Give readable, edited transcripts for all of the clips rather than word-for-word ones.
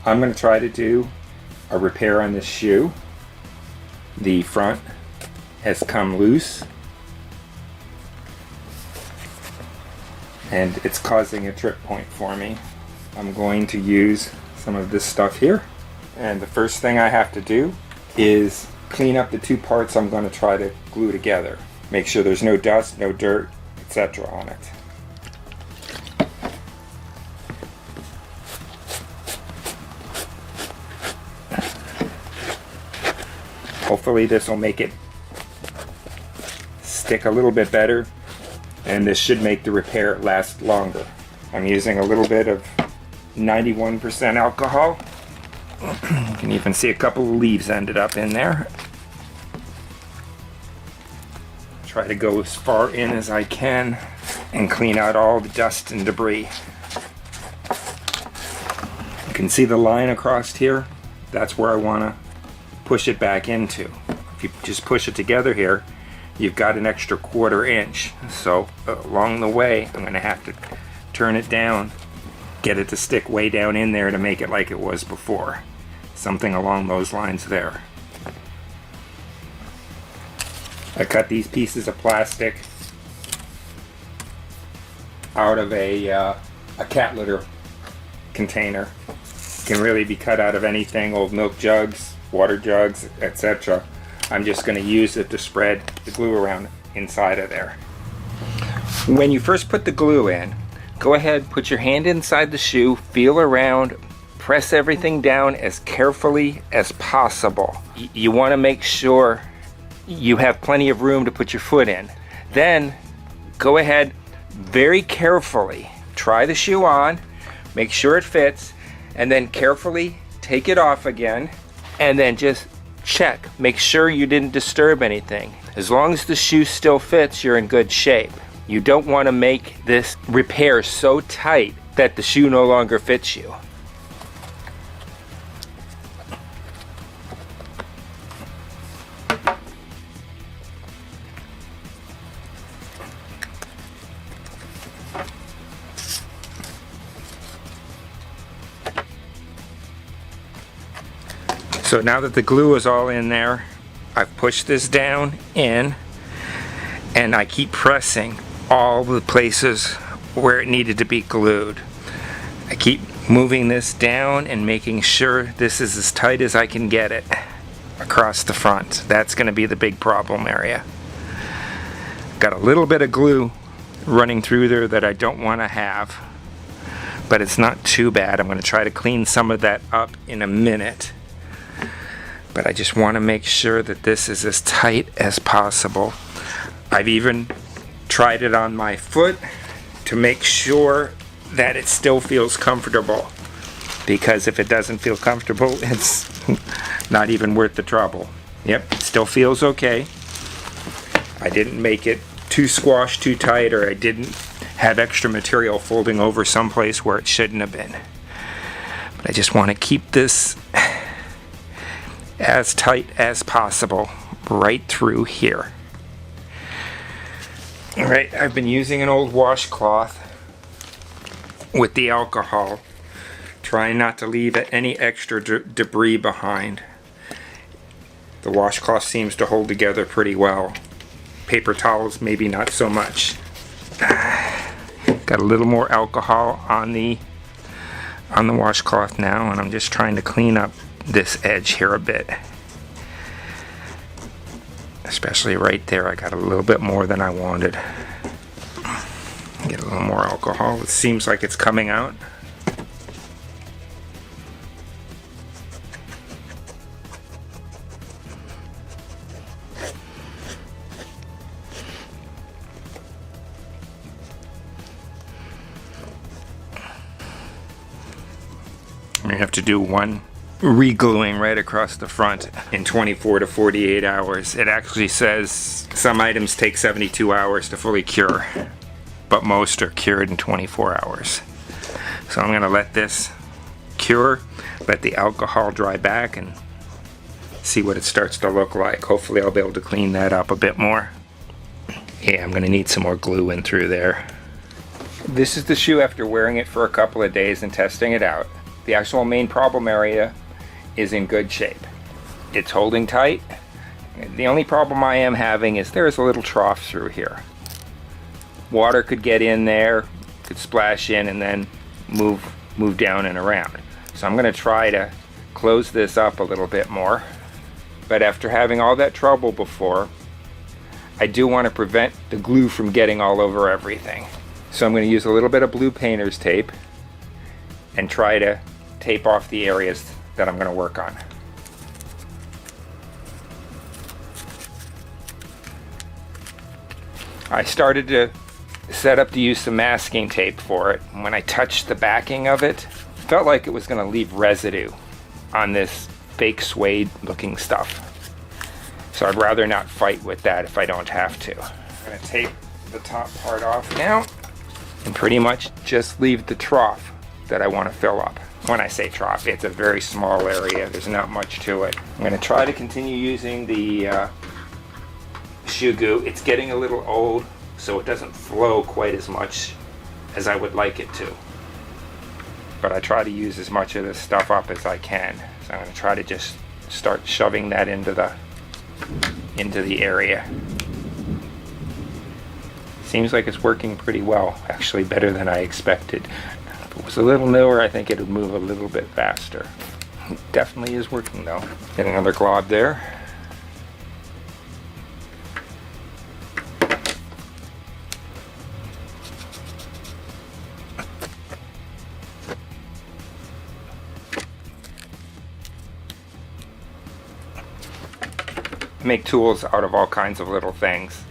I'm going to try to do a repair on this shoe. The front has come loose and it's causing a trip point for me. I'm going to use some of this stuff here, and the first thing I have to do is clean up the two parts I'm going to try to glue together. Make sure there's no dust, no dirt, etc. on it. Hopefully this will make it stick a little bit better, and this should make the repair last longer. I'm using a little bit of 91% alcohol. You can even see a couple of leaves ended up in there. Try to go as far in as I can and clean out all the dust and debris. You can see the line across here. That's where I want to push it back into. If you just push it together here, you've got an extra 1/4 inch. So along the way, I'm going to have to turn it down, get it to stick way down in there to make it like it was before. Something along those lines there. I cut these pieces of plastic out of a cat litter container. Can really be cut out of anything, old milk jugs, water jugs, etc. I'm just going to use it to spread the glue around inside of there. When you first put the glue in, go ahead, put your hand inside the shoe, feel around, press everything down as carefully as possible. You want to make sure you have plenty of room to put your foot in. Then go ahead, very carefully try the shoe on, make sure it fits, and then carefully take it off again, and then just check, make sure you didn't disturb anything. As long as the shoe still fits, you're in good shape. You don't want to make this repair so tight that the shoe no longer fits you. So now that the glue is all in there, I've pushed this down in, and I keep pressing all the places where it needed to be glued. I keep moving this down and making sure this is as tight as I can get it across the front. That's going to be the big problem area. Got a little bit of glue running through there that I don't want to have, but it's not too bad. I'm going to try to clean some of that up in a minute. But I just want to make sure that this is as tight as possible. I've even tried it on my foot to make sure that it still feels comfortable, because if it doesn't feel comfortable, it's not even worth the trouble. Yep, it still feels okay. I didn't make it too squashed, too tight, or I didn't have extra material folding over someplace where it shouldn't have been. But I just want to keep this as tight as possible right through here. Alright, I've been using an old washcloth with the alcohol, trying not to leave any extra debris behind. The washcloth seems to hold together pretty well. Paper towels maybe not so much. Got a little more alcohol on the washcloth now, and I'm just trying to clean up this edge here a bit, especially right there. I got a little bit more than I wanted. Get a little more alcohol. It seems like it's coming out. I have to do one re-gluing right across the front in 24 to 48 hours. It actually says some items take 72 hours to fully cure, but most are cured in 24 hours. So I'm going to let this cure, let the alcohol dry back, and see what it starts to look like. Hopefully I'll be able to clean that up a bit more. Yeah, I'm going to need some more glue in through there. This is the shoe after wearing it for a couple of days and testing it out. The actual main problem area is in good shape. It's holding tight. The only problem I am having is there's a little trough through here. Water could get in there, could splash in and then move down and around. So I'm going to try to close this up a little bit more. But after having all that trouble before, I do want to prevent the glue from getting all over everything. So I'm going to use a little bit of blue painter's tape and try to tape off the areas that I'm going to work on. I started to set up to use some masking tape for it. When I touched the backing of it, felt like it was going to leave residue on this fake suede looking stuff. So I'd rather not fight with that if I don't have to. I'm going to tape the top part off now and pretty much just leave the trough that I want to fill up. When I say trough, it's a very small area. There's not much to it. I'm going to try to continue using the shoe goo. It's getting a little old, so it doesn't flow quite as much as I would like it to. But I try to use as much of this stuff up as I can. So I'm going to try to just start shoving that into the area. Seems like it's working pretty well, actually better than I expected. If it was a little newer, I think it would move a little bit faster. It definitely is working though. Get another glob there. Make tools out of all kinds of little things.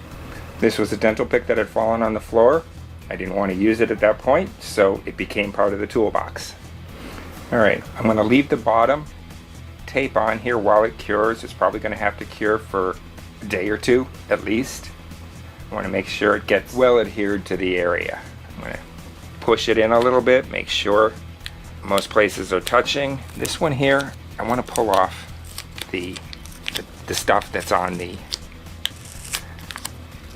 This was a dental pick that had fallen on the floor. I didn't want to use it at that point, so it became part of the toolbox. Alright, I'm going to leave the bottom tape on here while it cures. It's probably going to have to cure for a day or two at least. I want to make sure it gets well adhered to the area. I'm going to push it in a little bit, make sure most places are touching. This one here, I want to pull off the stuff that's on the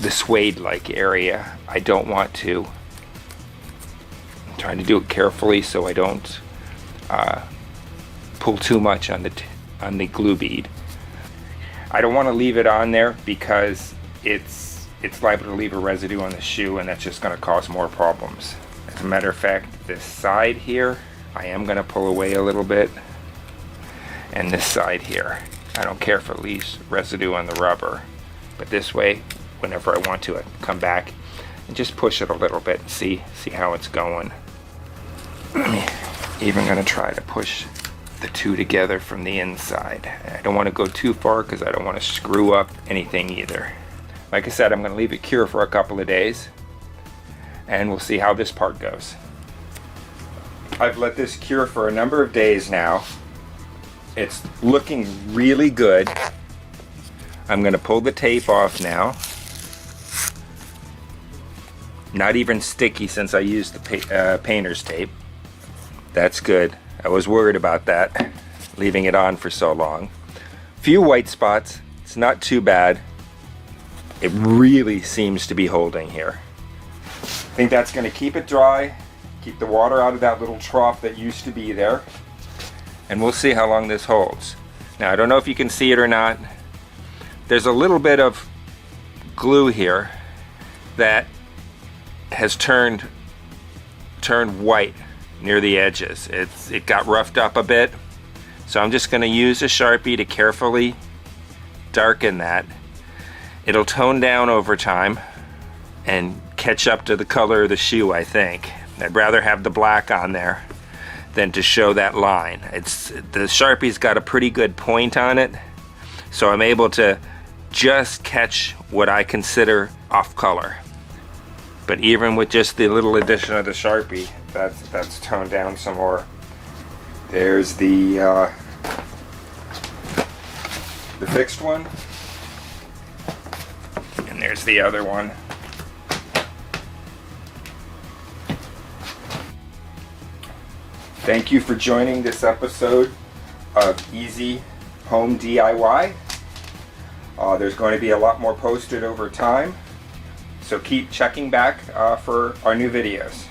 suede-like area. I don't want to. I'm trying to do it carefully so I don't pull too much on the glue bead. I don't want to leave it on there because it's liable to leave a residue on the shoe, and that's just going to cause more problems. As a matter of fact, this side here, I am going to pull away a little bit, and this side here, I don't care if it leaves residue on the rubber, but this way, whenever I want to, I come back and just push it a little bit and see how it's going. Even going to try to push the two together from the inside. I don't want to go too far because I don't want to screw up anything either. Like I said, I'm going to leave it cure for a couple of days, and we'll see how this part goes. I've let this cure for a number of days now. It's looking really good. I'm going to pull the tape off now. Not even sticky since I used the painter's tape. That's good. I was worried about that, leaving it on for so long. Few white spots. It's not too bad. It really seems to be holding here. I think that's going to keep it dry, keep the water out of that little trough that used to be there. And we'll see how long this holds. Now, I don't know if you can see it or not. There's a little bit of glue here that has turned white near the edges. It got roughed up a bit. So I'm just going to use a Sharpie to carefully darken that. It'll tone down over time and catch up to the color of the shoe, I think. I'd rather have the black on there than to show that line. The Sharpie's got a pretty good point on it, so I'm able to just catch what I consider off color. But even with just the little addition of the Sharpie, that's toned down some more. There's the fixed one, and there's the other one. Thank you for joining this episode of Easy Home DIY. There's going to be a lot more posted over time, so keep checking back for our new videos.